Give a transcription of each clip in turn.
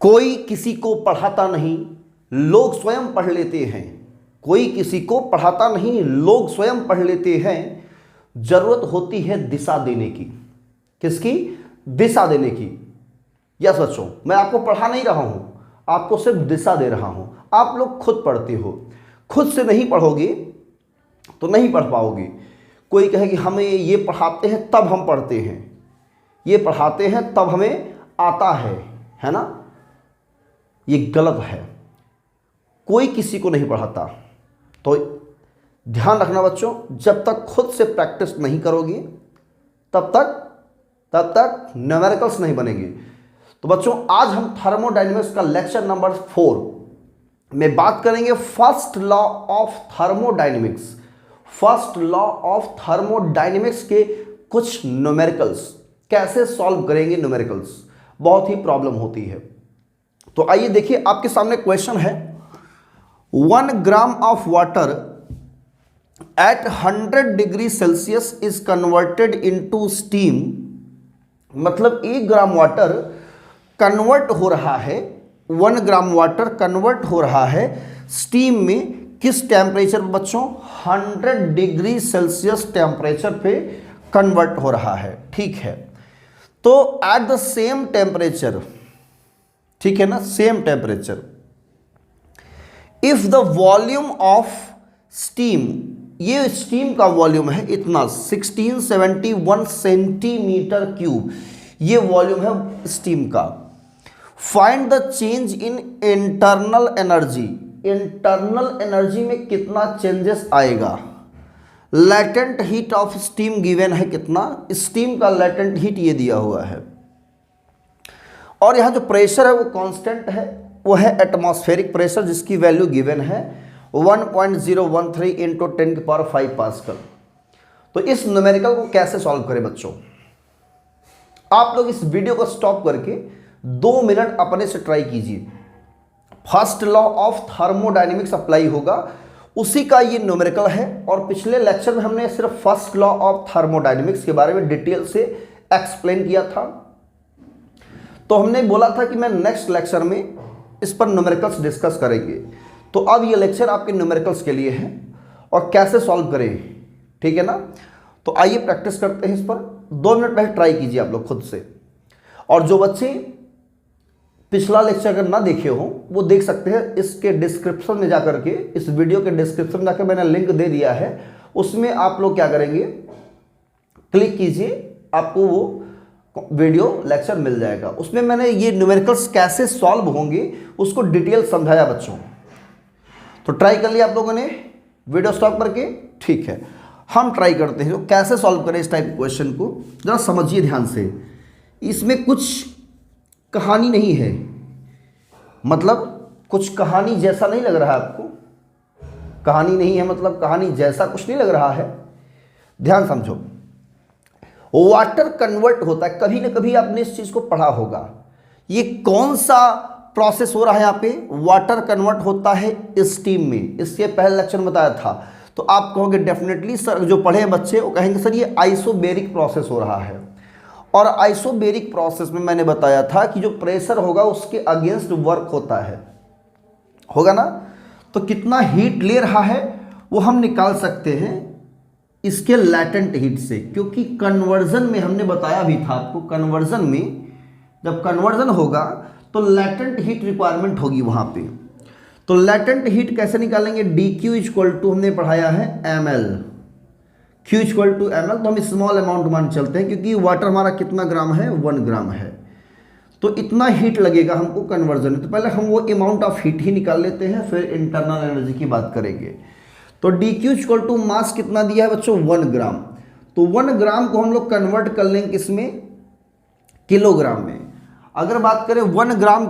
कोई किसी को पढ़ाता नहीं, लोग स्वयं पढ़ लेते हैं। कोई किसी को पढ़ाता नहीं, लोग स्वयं पढ़ लेते हैं। जरूरत होती है दिशा देने की। किसकी? दिशा देने की। यस बच्चों, मैं आपको पढ़ा नहीं रहा हूं, आपको सिर्फ दिशा दे रहा हूं। आप लोग खुद पढ़ते हो, खुद से नहीं पढ़ोगे तो नहीं पढ़ पाओगे। कोई कहे कि हमें ये पढ़ाते हैं तब हम पढ़ते हैं, ये पढ़ाते हैं तब हमें आता है ना? ये गलत है। कोई किसी को नहीं पढ़ाता। तो ध्यान रखना बच्चों, जब तक खुद से प्रैक्टिस नहीं करोगे तब तक न्यूमेरिकल्स नहीं बनेंगे। तो बच्चों, आज हम थर्मोडायनेमिक्स का लेक्चर नंबर 4 में बात करेंगे first law of thermodynamics. First law of thermodynamics के कुछ न्यूमेरिकल्स कैसे सॉल्व करेंगे। न्यूमेरिकल्स बहुत ही प्रॉब्लम होती है। तो आइए देखिए, आपके सामने क्वेश्चन है 1 gram of water at 100 degree Celsius is converted into steam. मतलब 1 ग्राम वाटर कन्वर्ट हो रहा है, 1 ग्राम वाटर कन्वर्ट हो रहा है स्टीम में। किस टेम्परेचर पर बच्चों? 100 डिग्री सेल्सियस टेम्परेचर पे कन्वर्ट हो रहा है। ठीक है, तो एट द सेम टेम्परेचर, ठीक है ना, same temperature, if the volume of steam, ये स्टीम का वॉल्यूम है इतना 1671 सेंटीमीटर क्यूब, ये वॉल्यूम है स्टीम का। Find the change in internal energy. Internal energy में कितना चेंजेस आएगा। Latent heat of steam given है कितना, स्टीम का लैटेंट हीट ये दिया हुआ है। और यहाँ जो प्रेशर है वो कांस्टेंट है, वो है एटमॉस्फेरिक प्रेशर, जिसकी वैल्यू गिवन है 1.013 इंटू 10⁵ पास्कल। तो इस न्यूमेरिकल को कैसे सॉल्व करें बच्चों? आप लोग इस वीडियो को स्टॉप करके 2 मिनट अपने से ट्राई कीजिए। First law of thermodynamics apply होगा, उसी का ये न्यूमेरिकल है। और पिछले लेक्चर में हमने सिर्फ फर्स्ट लॉ ऑफ थर्मोडायनेमिक्स के बारे में डिटेल से एक्सप्लेन किया था। तो हमने बोला था कि मैं नेक्स्ट लेक्चर में इस पर न्यूमेरिकल्स डिस्कस करेंगे। तो अब ये लेक्चर आपके न्यूमेरिकल्स के लिए है और कैसे सॉल्व करें, ठीक है ना। तो आइए प्रैक्टिस करते हैं इस पर। 2 मिनट पहले ट्राई कीजिए आप लोग खुद से। और जो बच्चे पिछला लेक्चर अगर ना देखे हो वो देख सकते हैं, इसके डिस्क्रिप्शन में जाकर के, इस वीडियो के डिस्क्रिप्शन में जाकर मैंने लिंक दे दिया है, उसमें आप लोग क्या करेंगे, क्लिक कीजिए, आपको वो वीडियो लेक्चर मिल जाएगा। उसमें मैंने ये न्यूमेरिकल्स कैसे सॉल्व होंगे उसको डिटेल समझाया बच्चों। तो ट्राई कर लिया आप लोगों ने वीडियो स्टॉप करके, ठीक है। हम ट्राई करते हैं कैसे सॉल्व करें इस टाइप क्वेश्चन को। जरा समझिए ध्यान से, इसमें कुछ कहानी नहीं है, मतलब कुछ कहानी जैसा नहीं लग रहा है आपको। कहानी नहीं है मतलब कहानी जैसा कुछ नहीं लग रहा है। ध्यान समझो, वाटर कन्वर्ट होता है, कभी ना कभी आपने इस चीज को पढ़ा होगा। ये कौन सा प्रोसेस हो रहा है यहाँ पे? वाटर कन्वर्ट होता है स्टीम में। इसके पहले लेक्चर में बताया था। तो आप कहोगे डेफिनेटली सर, जो पढ़े हैं बच्चे वो कहेंगे सर ये आइसोबेरिक प्रोसेस हो रहा है। और आइसोबेरिक प्रोसेस में मैंने बताया था कि जो प्रेशर होगा उसके अगेंस्ट वर्क होता है, होगा ना। तो कितना हीट ले रहा है वो हम निकाल सकते हैं इसके लैटेंट हीट से, क्योंकि कन्वर्जन में हमने बताया भी था आपको, कन्वर्जन में जब कन्वर्जन होगा तो लैटेंट हीट रिक्वायरमेंट होगी वहां पे। तो लैटेंट हीट कैसे निकालेंगे? dq इक्वल टू हमने पढ़ाया है ml, q equal to ml। तो हम स्मॉल अमाउंट मान चलते हैं क्योंकि वाटर हमारा कितना ग्राम है? 1 ग्राम है। तो इतना हीट लगेगा हमको कन्वर्जन में। तो पहले हम वो अमाउंट ऑफ हीट ही निकाल लेते हैं, फिर इंटरनल एनर्जी की बात करेंगे। तो dq इक्वल टू मास कितना दिया है बच्चों? 1 ग्राम। तो 1 ग्राम को हम लोग कन्वर्ट कर लेंगे किसमें? किलोग्राम में। अगर बात करें 1 ग्राम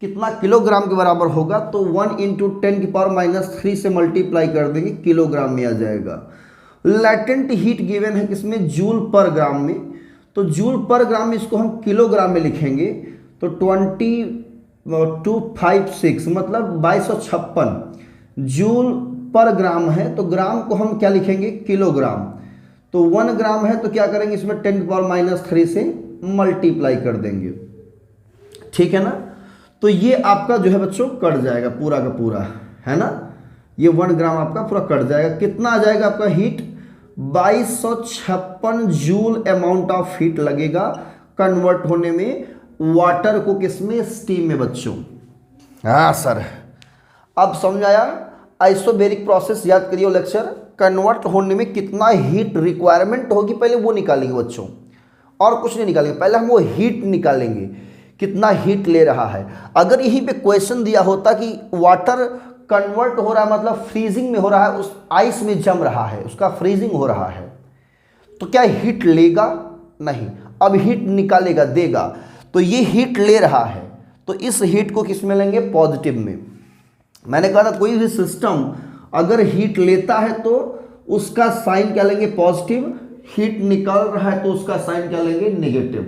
कितना किलोग्राम के बराबर होगा, तो 1 इंटू 10⁻³ से मल्टीप्लाई कर देंगे, किलोग्राम में आ जाएगा। लैटेंट हीट गिवन है किसमें? जूल पर ग्राम में। तो जूल पर ग्राम में इसको हम किलोग्राम में लिखेंगे तो 2256 मतलब 2256 जूल पर ग्राम है। तो ग्राम को हम क्या लिखेंगे? किलोग्राम। तो 1 ग्राम है तो क्या करेंगे इसमें 10⁻³ से मल्टीप्लाई कर देंगे, ठीक है ना। तो ये आपका जो है बच्चों कट जाएगा पूरा का पूरा, है ना। ये 1 ग्राम आपका पूरा कट जाएगा। कितना आ जाएगा आपका heat? 2256 joule amount of heat लगेगा कन्वर्ट होने में वाटर को किसमें? स्टीम में बच्चों। हाँ सर, अब समझ आया। आइसोबैरिक प्रोसेस याद करिए लेक्चर। कन्वर्ट होने में कितना हीट रिक्वायरमेंट होगी पहले वो निकालेंगे बच्चों, और कुछ नहीं निकालेंगे। पहले हम वो हीट निकालेंगे, कितना हीट ले रहा है। अगर यहीं पे क्वेश्चन दिया होता कि वाटर कन्वर्ट हो रहा है मतलब फ्रीजिंग में हो रहा है, उस आइस में जम रहा है, उसका फ्रीजिंग हो रहा है, तो क्या हीट लेगा? नहीं। अब हीट निकालेगा, देगा। तो ये हीट ले रहा है, तो इस हीट को किस में लेंगे? पॉजिटिव में। मैंने कहा था कोई भी सिस्टम अगर हीट लेता है तो उसका साइन क्या लेंगे? पॉजिटिव। हीट निकाल रहा है तो उसका साइन क्या लेंगे? नेगेटिव।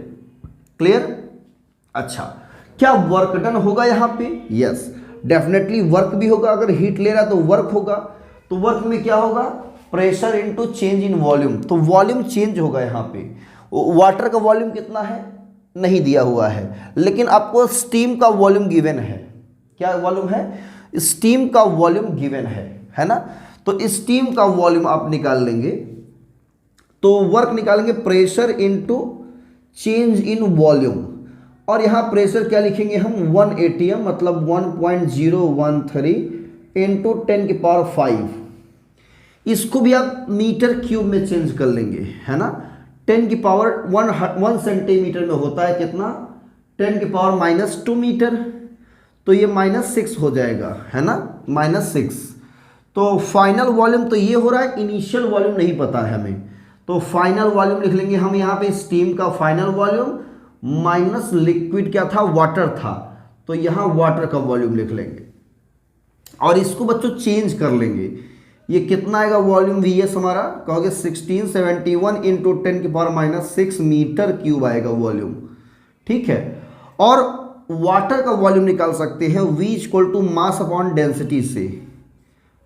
क्लियर? अच्छा, क्या वर्क डन होगा यहाँ पे? यस, डेफिनेटली वर्क भी होगा। अगर हीट ले रहा है तो वर्क होगा। तो वर्क में क्या होगा? Pressure into change in volume. तो वॉल्यूम चेंज होगा यहाँ पे। वाटर का वॉल्यूम कितना है? नहीं दिया हुआ है, लेकिन आपको स्टीम का वॉल्यूम गिवन है। क्या वॉल्यूम है? स्टीम का वॉल्यूम गिवन है ना। तो स्टीम का वॉल्यूम आप निकाल लेंगे, तो वर्क निकालेंगे pressure into change in volume. और यहाँ प्रेशर क्या लिखेंगे हम? 1 atm मतलब 1.013 इंटू 10 की पावर 5। इसको भी आप मीटर क्यूब में चेंज कर लेंगे, है ना। 10 की पावर 1 सेंटीमीटर में होता है कितना? 10 की पावर -2 मीटर। तो ये -6 हो जाएगा, है ना, -6। तो फाइनल वॉल्यूम तो ये हो रहा है, इनिशियल वॉल्यूम नहीं पता है हमें। तो फाइनल वॉल्यूम लिख लेंगे हम यहाँ पे, स्टीम का फाइनल वॉल्यूम माइनस लिक्विड क्या था? वाटर था। तो यहाँ वाटर का वॉल्यूम लिख लेंगे और इसको बच्चों चेंज कर लेंगे। ये कितना आएगा वॉल्यूम? VS हमारा कहोगे 1671 इंटू 10 की पावर -6 मीटर क्यूब आएगा वॉल्यूम। ठीक है। और वाटर का वॉल्यूम निकाल सकते हैं V equal to mass upon density से,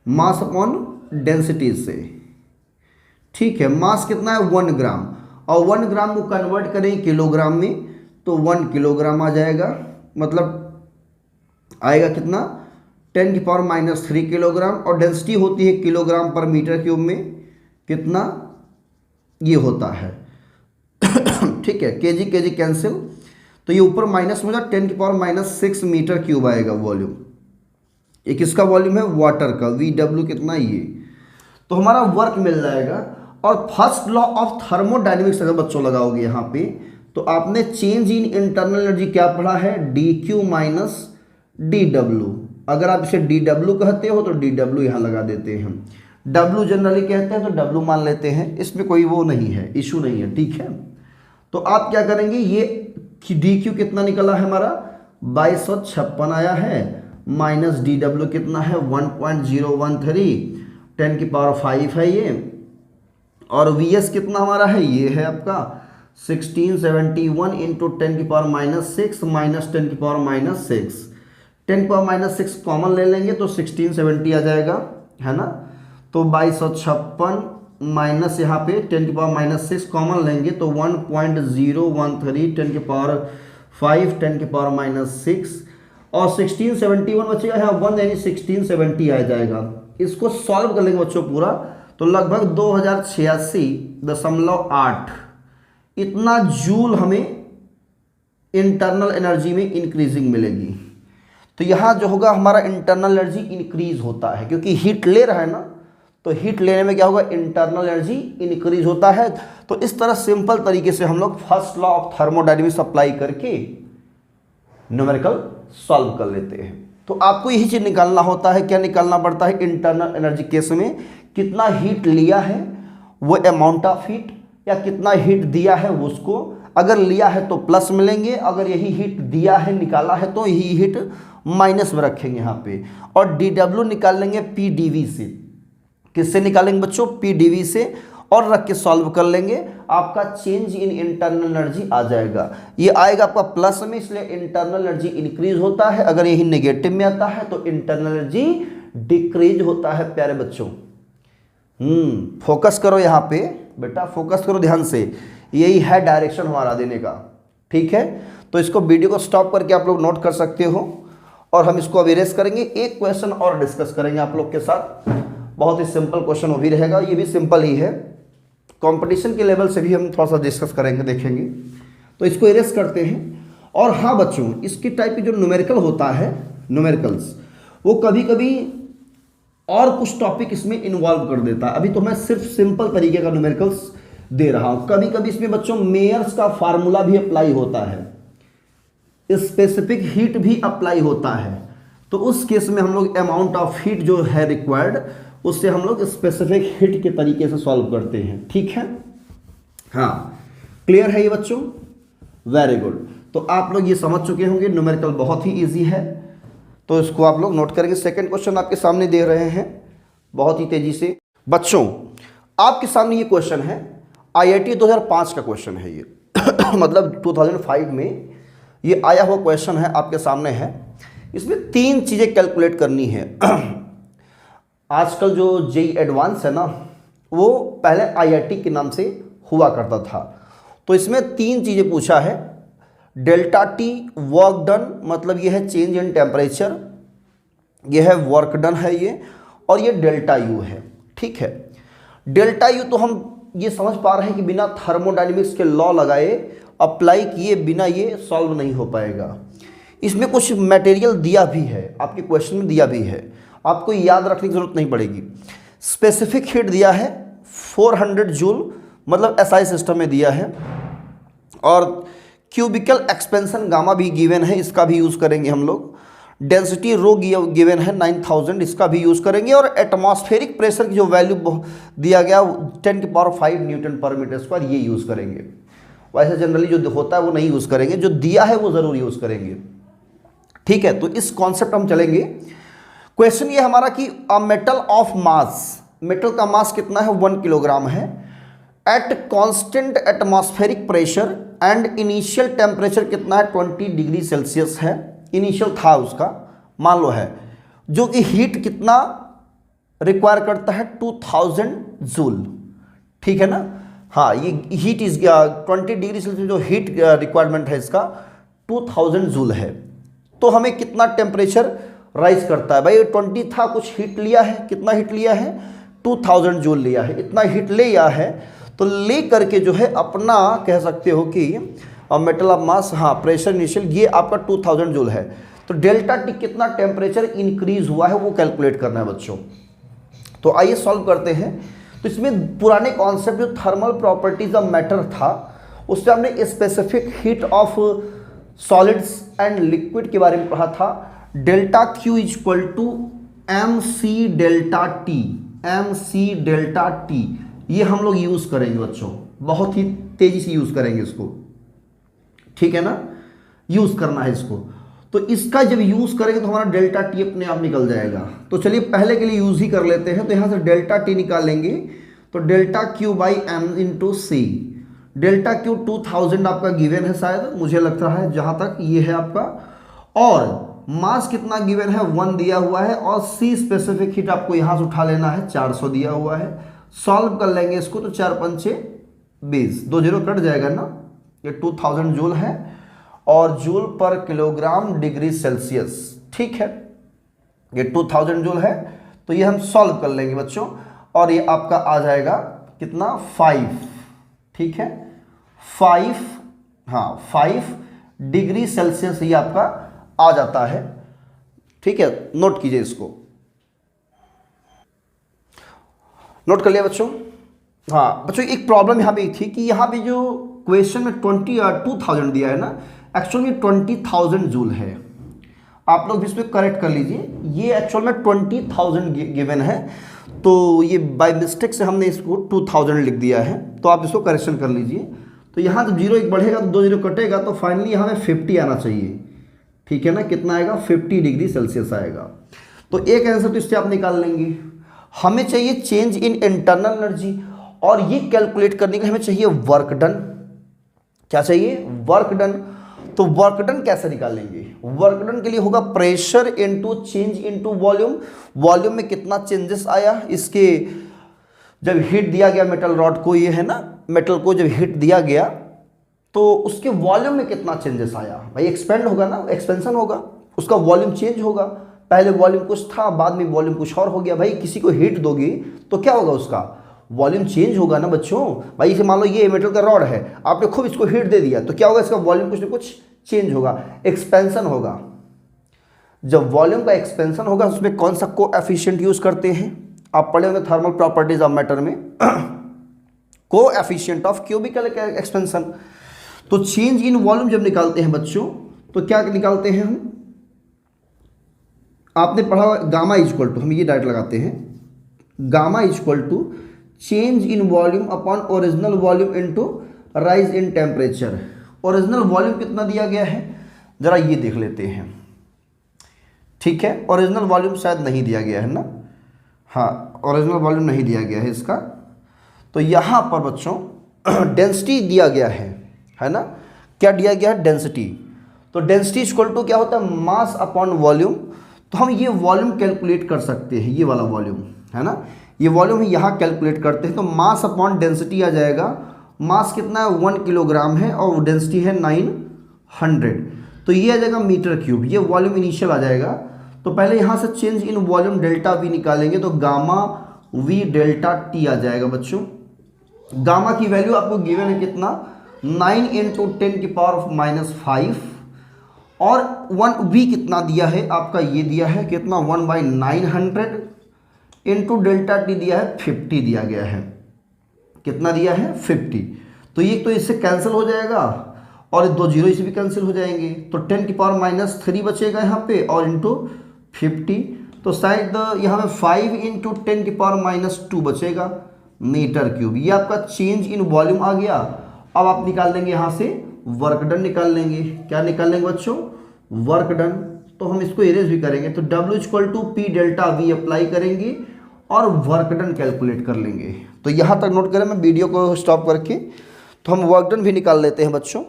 मास अपॉन डेंसिटी से। ठीक है। मास कितना है? 1 ग्राम। और 1 ग्राम को कन्वर्ट करें किलोग्राम में तो 1 किलोग्राम आ जाएगा। मतलब आएगा कितना? 10 की पावर -3 किलोग्राम। और डेंसिटी होती है किलोग्राम पर मीटर क्यूब में। कितना ये होता है? ठीक है। केजी कैंसिल, तो ये ऊपर माइनस में 10 की पावर -6 मीटर क्यूब आएगा वॉल्यूम। ये किसका वॉल्यूम है? वाटर का। VW कितना? ये। तो हमारा वर्क मिल जाएगा। और फर्स्ट लॉ ऑफ थर्मोडायनेमिक्स अगर बच्चों लगाओगे यहाँ पे, तो आपने चेंज इन इंटरनल एनर्जी क्या पढ़ा है? DQ minus DW। अगर आप इसे DW कहते हो तो DW यहाँ लगा देते हैं। W जनरली कहते हैं तो W मान लेते हैं, इसमें कोई वो नहीं है, इशू नहीं है। ठीक है। तो आप क्या करेंगे? ये DQ कितना निकला है हमारा? 2256 आया है, माइनस DW कितना है? 1.013, 10 की पावर 5 है ये। और VS कितना हमारा है? ये है आपका 1671 इंटू 10 की पावर -6 माइनस 10 की पावर -6। 10 की पावर -6 कॉमन ले लेंगे तो 1670 आ जाएगा, है ना। तो 2256 माइनस यहाँ पे 10 की पावर -6 कॉमन लेंगे तो 1.013, 10 की पावर 5, 10 की पावर -6 और 1671 बचेगा यहाँ 1, यानी 1670 आ जाएगा। इसको सॉल्व कर लेंगे बच्चों पूरा, तो लगभग 2086.8 इतना जूल हमें इंटरनल एनर्जी में इंक्रीजिंग मिलेगी। तो यहाँ जो होगा हमारा इंटरनल एनर्जी इंक्रीज होता है, क्योंकि हीट ले रहा है ना, तो हीट लेने में क्या होगा? इंटरनल एनर्जी इंक्रीज होता है। तो इस तरह सिंपल तरीके से हम लोग first law of thermodynamics apply करके न्यूमेरिकल सॉल्व कर लेते हैं। तो आपको यही चीज निकालना होता है। क्या निकालना पड़ता है? इंटरनल एनर्जी केस में कितना हीट लिया है वो अमाउंट ऑफ हीट, या कितना हीट दिया है उसको। अगर लिया है तो प्लस मिलेंगे, अगर यही हीट दिया है निकाला है तो यही हीट माइनस में रखेंगे यहाँ पे। और DW निकाल लेंगे PdV से। किससे निकालेंगे बच्चों? PdV से। और रख के सॉल्व कर लेंगे, आपका चेंज इन इंटरनल एनर्जी आ जाएगा। ये आएगा आपका प्लस में, इसलिए इंटरनल एनर्जी इंक्रीज होता है। अगर यही नेगेटिव में आता है तो इंटरनल एनर्जी डिक्रीज होता है प्यारे बच्चों। फोकस करो यहाँ पे बेटा, फोकस करो ध्यान से। यही है डायरेक्शन हमारा देने का। ठीक है। तो इसको वीडियो को स्टॉप करके आप लोग नोट कर सकते हो। और हम इसको अब इरेज करेंगे। एक क्वेश्चन और डिस्कस करेंगे आप लोग के साथ, बहुत ही सिंपल क्वेश्चन वो भी रहेगा, ये भी सिंपल ही है, कंपटीशन के लेवल से भी हम थोड़ा सा डिस्कस करेंगे, देखेंगे। तो इसको इरेज करते हैं। और हाँ बच्चों, इसकी टाइप की जो न्यूमेरिकल होता है, न्यूमेरिकल्स, वो कभी कभी और कुछ टॉपिक इसमें इन्वॉल्व कर देता है। अभी तो मैं सिर्फ सिंपल तरीके का न्यूमेरिकल्स दे रहा हूँ। कभी कभी इसमें बच्चों मेयर्स का फार्मूला भी अप्लाई होता है, स्पेसिफिक हीट भी अप्लाई होता है। तो उस केस में हम लोग अमाउंट ऑफ हीट जो है रिक्वायर्ड, उससे हम लोग स्पेसिफिक हीट के तरीके से सॉल्व करते हैं। ठीक है, हाँ क्लियर है ये बच्चों? Very good. तो आप लोग ये समझ चुके होंगे न्यूमेरिकल बहुत ही इजी है, तो इसको आप लोग नोट करेंगे। सेकंड क्वेश्चन आपके सामने दे रहे हैं बहुत ही तेजी से। बच्चों आपके सामने ये क्वेश्चन है, आईआईटी 2005 का क्वेश्चन है ये मतलब 2005 में ये आया हुआ क्वेश्चन है, आपके सामने है। इसमें 3 चीज़ें कैलकुलेट करनी है। आजकल जो जेई एडवांस है ना, वो पहले आईआईटी के नाम से हुआ करता था। तो इसमें 3 चीज़ें पूछा है। डेल्टा टी वर्क डन, मतलब ये है चेंज इन टेम्परेचर, ये है वर्क डन है ये, और ये डेल्टा यू है। ठीक है, डेल्टा यू तो हम ये समझ पा रहे हैं कि बिना थर्मोडायनेमिक्स के लॉ लगाए, अप्लाई किए बिना ये सॉल्व नहीं हो पाएगा। इसमें कुछ मटेरियल दिया भी है, आपके क्वेश्चन में दिया भी है, आपको याद रखने की जरूरत नहीं पड़ेगी। स्पेसिफिक हीट दिया है 400 जूल, मतलब एसआई सिस्टम में दिया है, और क्यूबिकल एक्सपेंशन गामा भी गिवन है, इसका भी यूज़ करेंगे हम लोग। डेंसिटी रो गिवन है 9000, इसका भी यूज़ करेंगे। और एटमॉस्फेरिक प्रेशर की जो वैल्यू दिया गया 10⁵ न्यूटन पर मीटर स्क्वायर, ये यूज़ करेंगे। वैसे जनरली जो होता है वो नहीं यूज़ करेंगे, जो दिया है वो ज़रूर यूज़ करेंगे। ठीक है, तो इस कॉन्सेप्ट हम चलेंगे। क्वेश्चन ये हमारा कि a metal of mass, metal का मास कितना है? 1 किलोग्राम है। At constant atmospheric pressure and initial temperature कितना है? 20 डिग्री सेल्सियस है, इनिशियल था उसका, मान लो है, जो कि हीट कितना रिक्वायर करता है? 2000 जूल। ठीक है ना? हाँ, ये हीट इज 20 डिग्री सेल्सियस जो हीट रिक्वायरमेंट है इसका 2000 जूल है। तो हमें कितना टेम्परेचर राइज करता है? भाई 20 था, कुछ हीट लिया है, कितना हीट लिया है? 2000 जूल लिया है। इतना हीट ले लिया है तो ले करके जो है अपना कह सकते हो कि मेटल ऑफ मास, हाँ प्रेशर इनिशियल, ये आपका 2000 जूल है। तो डेल्टा टी कितना टेम्परेचर इंक्रीज हुआ है वो कैलकुलेट करना है बच्चों। तो आइए सॉल्व करते हैं। तो इसमें पुराने कॉन्सेप्ट जो थर्मल प्रॉपर्टीज ऑफ मैटर था, उससे हमने specific heat of solids and liquid के बारे में पढ़ा था। Delta Q equal to m c delta T, m c delta T, ये हम लोग यूज करेंगे बच्चों, बहुत ही तेजी से यूज करेंगे इसको। ठीक है ना? यूज करना है इसको। तो इसका जब यूज करेंगे तो हमारा डेल्टा टी अपने आप निकल जाएगा। तो चलिए पहले के लिए यूज ही कर लेते हैं। तो यहां से डेल्टा टी निकालेंगे, तो delta Q by m into c. Delta Q 2000 आपका गिवन है शायद, मुझे लग रहा है, जहां तक ये है आपका। और मास कितना गिवन है? 1 दिया हुआ है। और सी स्पेसिफिक हीट आपको यहां से उठा लेना है, 400 दिया हुआ है। सॉल्व कर लेंगे इसको, तो 4 पंचे 20, 2 जीरो कट जाएगा ना। ये 2000 जूल है और जूल पर किलोग्राम डिग्री सेल्सियस। ठीक है, ये 2000 जूल है। तो ये हम सॉल्व कर लेंगे बच्चों, और ये आपका आ जाएगा कितना? 5। ठीक है, 5, हाँ 5 डिग्री सेल्सियस ये आपका आ जाता है। ठीक है, नोट कीजिए इसको, नोट कर लिया बच्चों। हाँ बच्चों, एक प्रॉब्लम यहाँ पे थी कि यहाँ पे जो क्वेश्चन में 2000 दिया है ना, एक्चुअली 20,000 जूल है। आप लोग भी इसमें करेक्ट कर लीजिए, ये एक्चुअल में 20,000 गिवन है। तो ये बाय मिस्टेक से हमने इसको 2000 लिख दिया है, तो आप इसको करेक्शन कर लीजिए। तो यहाँ जब 0 एक बढ़ेगा तो 2 जीरो कटेगा, तो फाइनली यहाँ में 50 आना चाहिए। ठीक है ना? कितना आएगा? 50 डिग्री सेल्सियस आएगा। तो एक आंसर तो इससे आप निकाल लेंगे। हमें चाहिए चेंज इन इंटरनल एनर्जी, और ये कैलकुलेट करने के लिए हमें चाहिए वर्क डन। क्या चाहिए? Work done. तो वर्क डन कैसे निकालेंगे? वर्क डन के लिए होगा pressure into change into volume. Volume में कितना चेंजेस आया, इसके जब हीट दिया गया मेटल रॉड को, ये है ना, मेटल को जब हीट दिया गया तो उसके वॉल्यूम में कितना चेंजेस आया। भाई एक्सपेंड होगा ना, एक्सपेंशन होगा, उसका वॉल्यूम चेंज होगा। पहले वॉल्यूम कुछ था, बाद में वॉल्यूम कुछ और हो गया। भाई किसी को हीट दोगे तो क्या होगा, उसका वॉल्यूम चेंज होगा ना बच्चों। भाई इसे मान लो ये मेटल का रॉड है, आपने खूब इसको हीट दे दिया तो क्या होगा, इसका वॉल्यूम कुछ ना कुछ चेंज होगा, एक्सपेंशन होगा। जब वॉल्यूम का एक्सपेंशन होगा उसमें कौन सा कोएफिशिएंट यूज करते हैं, आप पढ़े होंगे थर्मल प्रॉपर्टीज ऑफ मैटर में कोएफिशिएंट ऑफ क्यूबिकल एक्सपेंशन। तो चेंज इन वॉल्यूम जब निकालते हैं बच्चों तो क्या निकालते हैं हम, आपने पढ़ा गामा इक्वल टू, हम ये डायरेक्ट लगाते हैं, gamma equal to change in volume upon original volume into rise in temperature. Original volume कितना दिया गया है, जरा ये देख लेते हैं। ठीक है, ओरिजिनल वॉल्यूम शायद नहीं दिया गया है ना, हाँ ओरिजिनल वॉल्यूम नहीं दिया गया है इसका। तो यहाँ पर बच्चों डेंसिटी दिया गया है ना, क्या दिया गया है, डेंसिटी। तो डेंसिटी इक्वल टू क्या होता है, मास अपॉन वॉल्यूम। तो हम ये वॉल्यूम कैलकुलेट कर सकते हैं, ये वाला वॉल्यूम है ना, ये वॉल्यूम यहाँ कैलकुलेट करते हैं। तो मास अपॉन डेंसिटी आ जाएगा, मास कितना है 1 किलोग्राम है और डेंसिटी है 900, तो ये आ जाएगा मीटर क्यूब। ये वॉल्यूम इनिशियल आ जाएगा। तो पहले यहाँ से change in volume delta we निकालेंगे तो गामा वी डेल्टा टी आ जाएगा बच्चों। गामा की वैल्यू आपको गिवन है कितना, 9 इंटू 10⁻⁵ और 1 वी कितना दिया है आपका, ये दिया है कितना 1/900 इंटू डेल्टा टी दिया है 50 दिया गया है, कितना दिया है 50। तो ये तो इससे कैंसिल हो जाएगा और 2 जीरो इसे भी कैंसिल हो जाएंगे, तो 10⁻³ बचेगा यहाँ पे और इंटू 50। तो शायद यहाँ पे 5 इंटू 10⁻² बचेगा मीटर क्यूब। ये आपका चेंज इन वॉल्यूम आ गया। अब आप निकाल लेंगे यहाँ से वर्क डन निकाल लेंगे। क्या निकाल लेंगे बच्चों, वर्क डन। तो हम इसको इरेज भी करेंगे, तो W = P delta V apply करेंगे और वर्क डन कैलकुलेट कर लेंगे। तो यहाँ तक नोट करें, मैं वीडियो को स्टॉप करके तो हम वर्क डन भी निकाल लेते हैं बच्चों।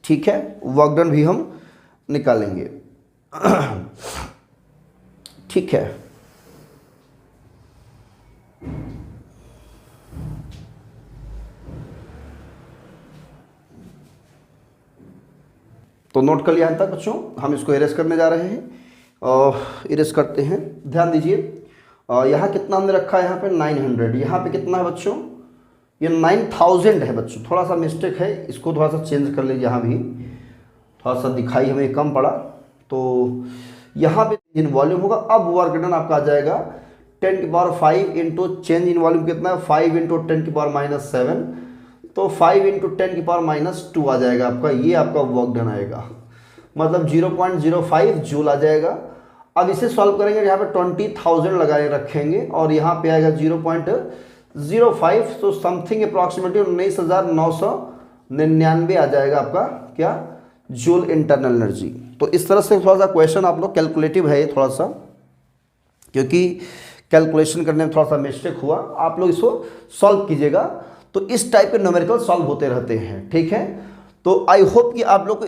ठीक है, वर्क डन भी हम निकालेंगे। ठीक है, तो नोट कर लिया यहाँ तक बच्चों। हम इसको इरेज करने जा रहे हैं, इरेज करते हैं। ध्यान दीजिए, यहाँ कितना हमने रखा है, यहाँ पे 900, यहाँ पे कितना है बच्चों, ये 9000 है बच्चों। थोड़ा सा मिस्टेक है, इसको थोड़ा सा चेंज कर लीजिए, यहाँ भी थोड़ा सा दिखाई हमें कम पड़ा। तो यहाँ पे इन वॉल्यूम होगा। अब वर्क डन आपका आ जाएगा 10⁵ इंटू चेंज इन वॉल्यूम कितना है 5 इंटू 10⁻⁷, तो 5 इंटू 10⁻² आ जाएगा आपका, ये आपका वर्क डन आएगा, मतलब 0.05 जूल आ जाएगा। अब इसे सॉल्व करेंगे, यहाँ पे 20,000 लगाए रखेंगे और यहाँ पे आएगा 0.05, तो समथिंग अप्रॉक्सीमेटली 19,999 आ जाएगा आपका क्या, जूल इंटरनल एनर्जी। तो इस तरह से थोड़ा सा क्वेश्चन आप लोग कैलकुलेटिव है थोड़ा सा, क्योंकि कैलकुलेशन करने में थोड़ा सा मिस्टेक हुआ, आप लोग इसको सॉल्व कीजिएगा। तो इस टाइप के न्यूमेरिकल सॉल्व होते रहते हैं। ठीक है, तो आई होप कि आप लोग को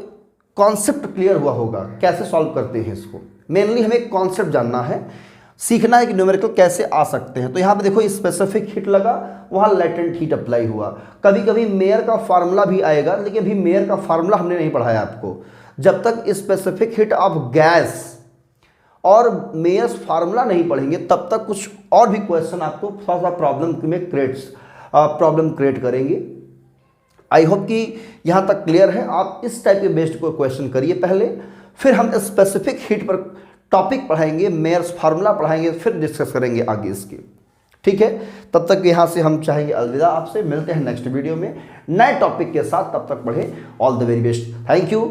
कॉन्सेप्ट क्लियर हुआ होगा, कैसे सॉल्व करते हैं इसको। मेनली हमें कॉन्सेप्ट जानना है, सीखना है कि न्यूमेरिकल कैसे आ सकते हैं। तो यहाँ पे देखो स्पेसिफिक हीट लगा, वहाँ लेटेंट हीट अप्लाई हुआ। कभी कभी मेयर का फार्मूला भी आएगा, लेकिन अभी मेयर का फार्मूला हमने नहीं पढ़ाया आपको। जब तक स्पेसिफिक हीट ऑफ गैस और मेयर्स फार्मूला नहीं पढ़ेंगे तब तक कुछ और भी क्वेश्चन आपको थोड़ा सा प्रॉब्लम क्रिएट करेंगे। आई होप कि यहाँ तक क्लियर है। आप इस टाइप के बेस्ड को क्वेश्चन करिए पहले, फिर हम स्पेसिफिक हीट पर टॉपिक पढ़ाएंगे, मेयर्स फार्मूला पढ़ाएंगे, फिर डिस्कस करेंगे आगे इसके। ठीक है, तब तक यहाँ से हम चाहेंगे अलविदा, आपसे मिलते हैं नेक्स्ट वीडियो में नए टॉपिक के साथ। तब तक पढ़े, all the very best, thank you.